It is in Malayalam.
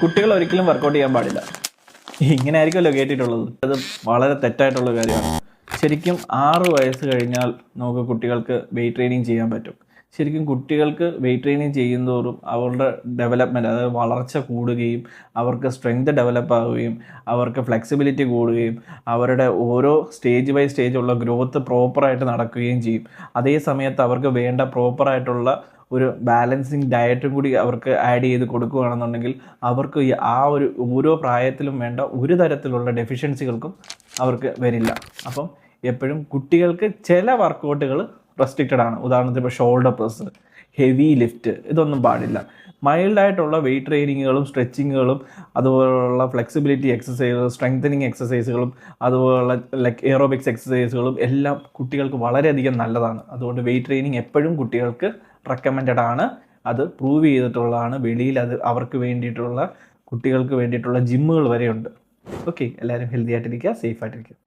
കുട്ടികൾ ഒരിക്കലും വർക്കൗട്ട് ചെയ്യാൻ പാടില്ല. ഇങ്ങനെ ആയിരിക്കുമല്ലോ കേട്ടിട്ടുള്ളത്. അത് വളരെ തെറ്റായിട്ടുള്ള കാര്യമാണ്. ശരിക്കും 6 വയസ്സ് കഴിഞ്ഞാൽ നമുക്ക് കുട്ടികൾക്ക് വെയിറ്റ് ട്രെയിനിങ് ചെയ്യാൻ പറ്റും. ശരിക്കും കുട്ടികൾക്ക് വെയിറ്റ് ട്രെയിനിങ് ചെയ്യുന്തോറും അവരുടെ ഡെവലപ്മെൻറ്റ്, അതായത് വളർച്ച കൂടുകയും അവർക്ക് സ്ട്രെങ്ത് ഡെവലപ്പ് ആവുകയും അവർക്ക് ഫ്ലെക്സിബിലിറ്റി കൂടുകയും അവരുടെ ഓരോ സ്റ്റേജ് ബൈ സ്റ്റേജ് ഉള്ള ഗ്രോത്ത് പ്രോപ്പറായിട്ട് നടക്കുകയും ചെയ്യും. അതേ സമയത്ത് അവർക്ക് വേണ്ട പ്രോപ്പറായിട്ടുള്ള ഒരു ബാലൻസിങ് ഡയറ്റും കൂടി അവർക്ക് ആഡ് ചെയ്ത് കൊടുക്കുകയാണെന്നുണ്ടെങ്കിൽ അവർക്ക് ആ ഒരു ഓരോ പ്രായത്തിലും വേണ്ട ഒരു തരത്തിലുള്ള ഡെഫിഷ്യൻസികൾക്കും അവർക്ക് വരില്ല. അപ്പം എപ്പോഴും കുട്ടികൾക്ക് ചില വർക്കൗട്ടുകൾ റെസ്ട്രിക്റ്റഡ് ആണ്. ഉദാഹരണത്തിന് ഇപ്പോൾ ഷോൾഡർ പ്രസ്, ഹെവി ലിഫ്റ്റ്, ഇതൊന്നും പാടില്ല. മൈൽഡായിട്ടുള്ള വെയിറ്റ് ട്രെയിനിങ്ങുകളും സ്ട്രെച്ചിങ്ങുകളും അതുപോലുള്ള ഫ്ലെക്സിബിലിറ്റി എക്സസൈസുകൾ, സ്ട്രെങ്തനിങ് എക്സസൈസുകളും അതുപോലുള്ള ലൈക്ക് എയറോബിക്സ് എക്സസൈസുകളും എല്ലാം കുട്ടികൾക്ക് വളരെയധികം നല്ലതാണ്. അതുകൊണ്ട് വെയിറ്റ് ട്രെയിനിങ് എപ്പോഴും കുട്ടികൾക്ക് റെക്കമെൻഡഡ് ആണ്. അത് പ്രൂവ് ചെയ്തിട്ടുള്ളതാണ്. വെളിയിൽ അത് അവർക്ക് വേണ്ടിയിട്ടുള്ള കുട്ടികൾക്ക് വേണ്ടിയിട്ടുള്ള ജിമ്മുകൾ വരെയുണ്ട്. ഓക്കെ, എല്ലാവരും ഹെൽത്തി ആയിട്ടിരിക്കുക, സേഫ് ആയിട്ടിരിക്കുക.